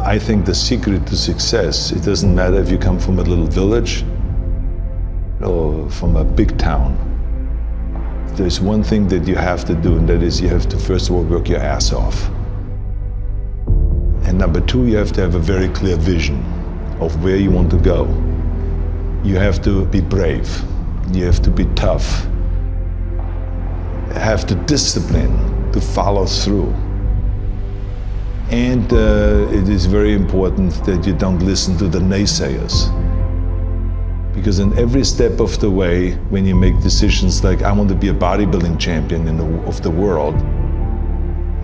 I think the secret to success, it doesn't matter if you come from a little village or from a big town. There's one thing that you have to do, and that is you have to first of all work your ass off. And number two, you have to have a very clear vision of where you want to go. You have to be brave. You have to be tough. Have the discipline to follow through. And it is very important that you don't listen to the naysayers. Because in every step of the way, when you make decisions like, I want to be a bodybuilding champion of the world,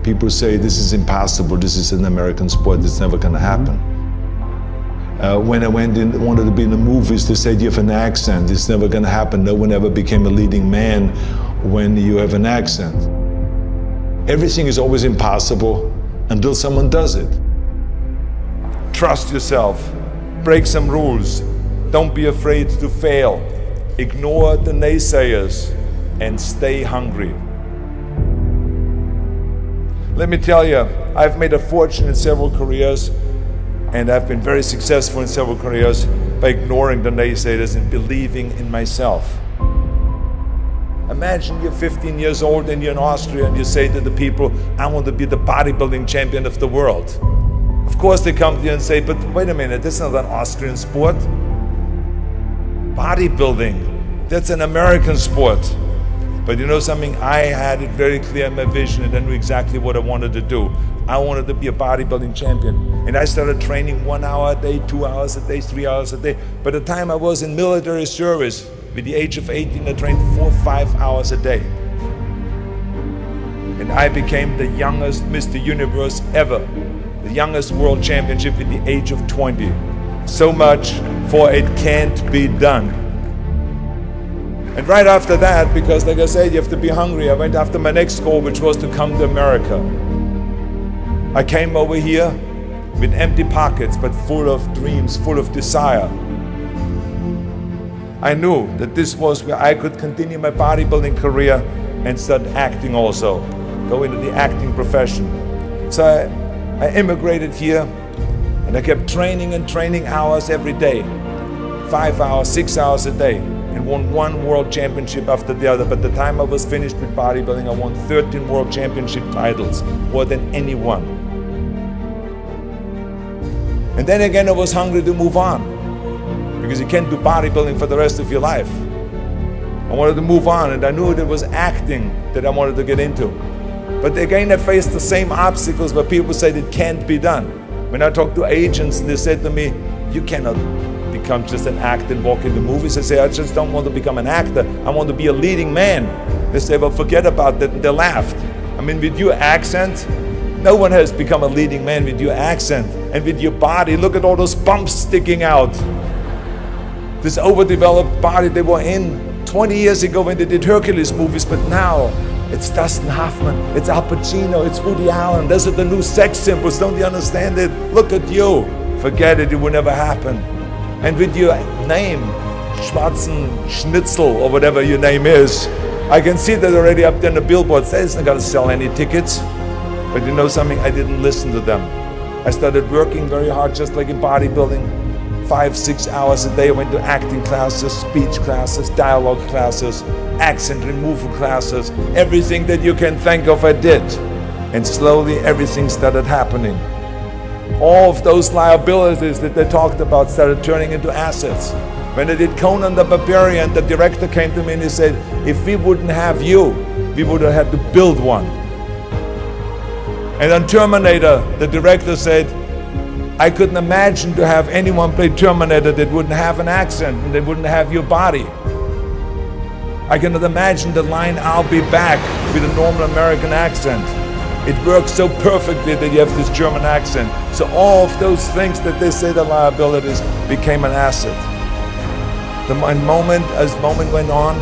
people say, this is impossible, this is an American sport, it's never going to happen. When I wanted to be in the movies, they said, you have an accent, it's never going to happen. No one ever became a leading man when you have an accent. Everything is always impossible until someone does it. Trust yourself, break some rules, don't be afraid to fail, ignore the naysayers, and stay hungry. Let me tell you, I've made a fortune in several careers, and I've been very successful in several careers by ignoring the naysayers and believing in myself. Imagine you're 15 years old and you're in Austria and you say to the people, I want to be the bodybuilding champion of the world. Of course they come to you and say, but wait a minute, that's not an Austrian sport. Bodybuilding, that's an American sport. But you know something, I had it very clear in my vision and I knew exactly what I wanted to do. I wanted to be a bodybuilding champion. And I started training 1 hour a day, 2 hours a day, 3 hours a day. By the time I was in military service, with the age of 18, I trained 4 or 5 hours a day. And I became the youngest Mr. Universe ever. The youngest world championship at the age of 20. So much for it can't be done. And right after that, because like I said, you have to be hungry, I went after my next goal, which was to come to America. I came over here with empty pockets, but full of dreams, full of desire. I knew that this was where I could continue my bodybuilding career and start acting also, go into the acting profession. So I immigrated here and I kept training and training hours every day, 5 hours, 6 hours a day, and won 1 world championship after the other. By the time I was finished with bodybuilding, I won 13 world championship titles, more than anyone. And then again, I was hungry to move on, because you can't do bodybuilding for the rest of your life. I wanted to move on, and I knew it was acting that I wanted to get into. But again, I faced the same obstacles where people said it can't be done. When I talked to agents, they said to me, you cannot become just an actor and walk in the movies. I say, I just don't want to become an actor. I want to be a leading man. They say, well, forget about that, and they laughed. I mean, with your accent, no one has become a leading man with your accent. And with your body, look at all those bumps sticking out. This overdeveloped body they were in 20 years ago when they did Hercules movies, but now it's Dustin Hoffman, it's Al Pacino, it's Woody Allen. Those are the new sex symbols, don't you understand it? Look at you. Forget it, it will never happen. And with your name, Schwarzenegger or whatever your name is, I can see that already up there on the billboards. That isn't gonna sell any tickets. But you know something, I didn't listen to them. I started working very hard, just like in bodybuilding. 5, 6 hours a day. I went to acting classes, speech classes, dialogue classes, accent removal classes. Everything that you can think of, I did. And slowly everything started happening. All of those liabilities that they talked about started turning into assets. When I did Conan the Barbarian, the director came to me and he said, if we wouldn't have you, we would have had to build one. And on Terminator, the director said, I couldn't imagine to have anyone play Terminator that wouldn't have an accent and that wouldn't have your body. I cannot imagine the line, I'll be back, with a normal American accent. It works so perfectly that you have this German accent. So all of those things that they say the liabilities became an asset. As moment went on,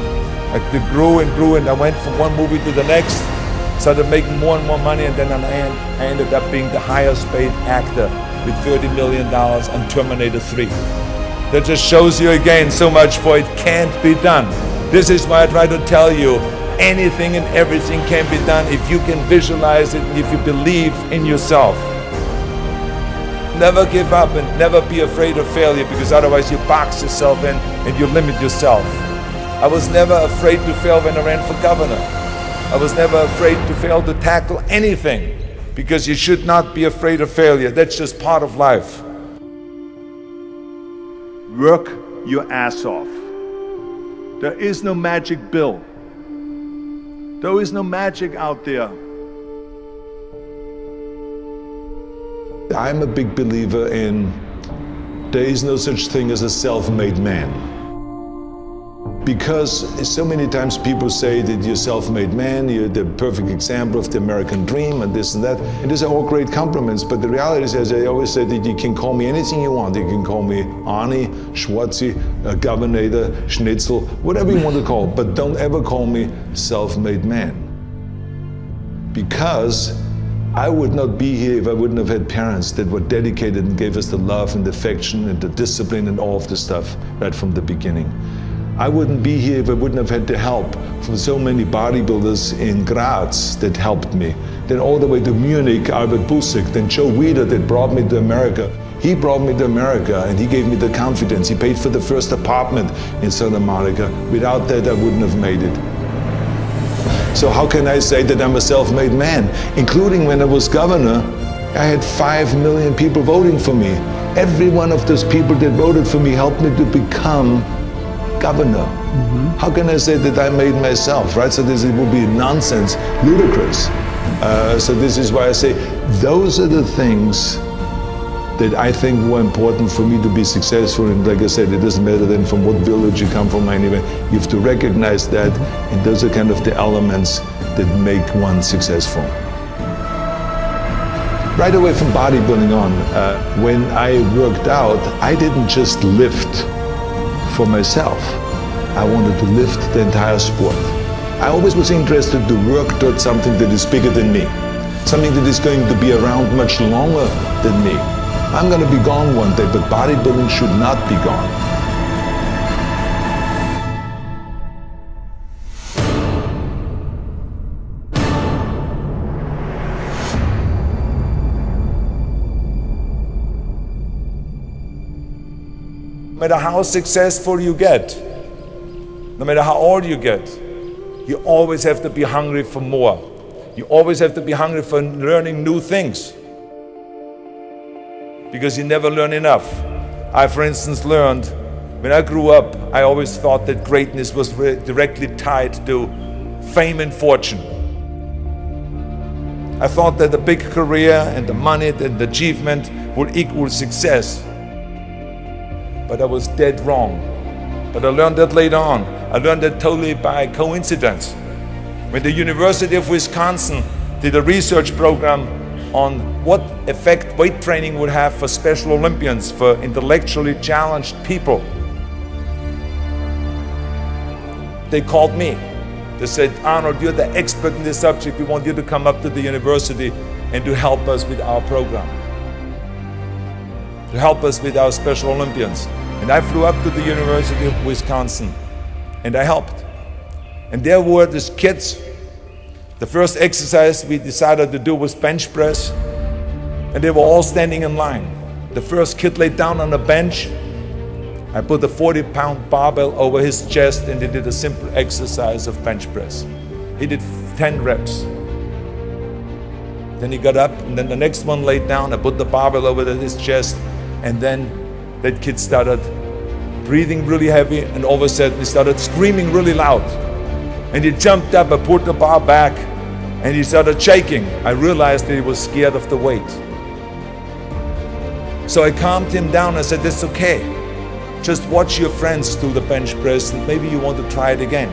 it grew and grew, and I went from one movie to the next, started making more and more money, and then I ended up being the highest paid actor with $30 million on Terminator 3. That just shows you again so much for it can't be done. This is why I try to tell you, anything and everything can be done if you can visualize it and if you believe in yourself. never give up and never be afraid of failure, because otherwise you box yourself in and you limit yourself. I was never afraid to fail when I ran for governor. I was never afraid to fail to tackle anything, because you should not be afraid of failure. That's just part of life. Work your ass off. There is no magic pill. There is no magic out there. I'm a big believer in there is no such thing as a self-made man. Because so many times people say that you're a self-made man, you're the perfect example of the American dream and this and that. And these are all great compliments, but the reality is, as I always say, that you can call me anything you want. You can call me Arnie, Schwarzi, Governor, Schnitzel, whatever you want to call, but don't ever call me self-made man. Because I would not be here if I wouldn't have had parents that were dedicated and gave us the love and the affection and the discipline and all of the stuff right from the beginning. I wouldn't be here if I wouldn't have had the help from so many bodybuilders in Graz that helped me. Then all the way to Munich, Albert Busek, then Joe Weider that brought me to America. He brought me to America and he gave me the confidence. He paid for the first apartment in South America. Without that, I wouldn't have made it. So how can I say that I'm a self-made man? Including when I was governor, I had 5 million people voting for me. Every one of those people that voted for me helped me to become governor. How can I say that I made myself, right? So this would be nonsense, ludicrous. So this is why I say those are the things that I think were important for me to be successful. And like I said, it doesn't matter then from what village you come from anyway. You have to recognize that, and those are kind of the elements that make one successful. Right away from bodybuilding on, when I worked out, I didn't just lift for myself. I wanted to lift the entire sport. I always was interested to work towards something that is bigger than me, something that is going to be around much longer than me. I'm going to be gone one day, but bodybuilding should not be gone. No matter how successful you get, no matter how old you get, you always have to be hungry for more. You always have to be hungry for learning new things, because you never learn enough. I, for instance, learned, when I grew up, I always thought that greatness was directly tied to fame and fortune. I thought that the big career and the money and the achievement would equal success. But I was dead wrong. But I learned that later on. I learned that totally by coincidence. When the University of Wisconsin did a research program on what effect weight training would have for Special Olympians, for intellectually challenged people, they called me. They said, Arnold, you're the expert in this subject. We want you to come up to the university and to help us with our program, to help us with our Special Olympians. And I flew up to the University of Wisconsin and I helped. And there were these kids. The first exercise we decided to do was bench press, and they were all standing in line. The first kid laid down on a bench. I put a 40-pound barbell over his chest and he did a simple exercise of bench press. He did 10 reps. Then he got up, and then the next one laid down. I put the barbell over his chest, and then that kid started breathing really heavy, and all of a sudden he started screaming really loud. And he jumped up, I pulled the bar back, and he started shaking. I realized that he was scared of the weight. So I calmed him down. I said, that's okay. Just watch your friends do the bench press, and maybe you want to try it again.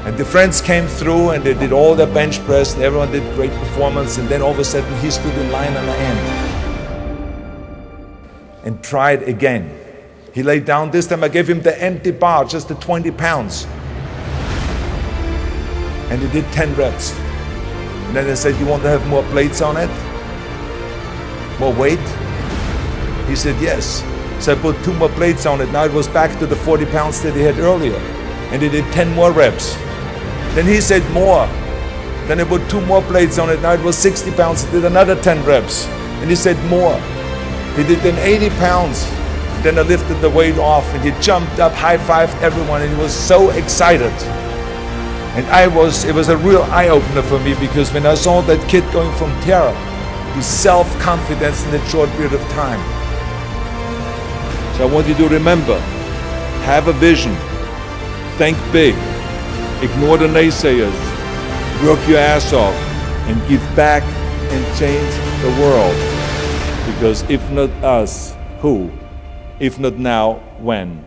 And the friends came through and they did all their bench press, and everyone did great performance. And then all of a sudden he stood in line on the end and tried again. He laid down. This time I gave him the empty bar, just the 20 pounds. And he did 10 reps. And then I said, you want to have more plates on it? More weight? He said, yes. So I put 2 more plates on it. Now it was back to the 40 pounds that he had earlier. And he did 10 more reps. Then he said more. Then I put 2 more plates on it. Now it was 60 pounds. He did another 10 reps. And he said, more. He did then 80 pounds. Then I lifted the weight off and he jumped up, high-fived everyone, and he was so excited. And it was a real eye-opener for me, because when I saw that kid going from terror to self-confidence in a short period of time. So I want you to remember, have a vision, think big, ignore the naysayers, work your ass off, and give back and change the world. Because if not us, who? If not now, when?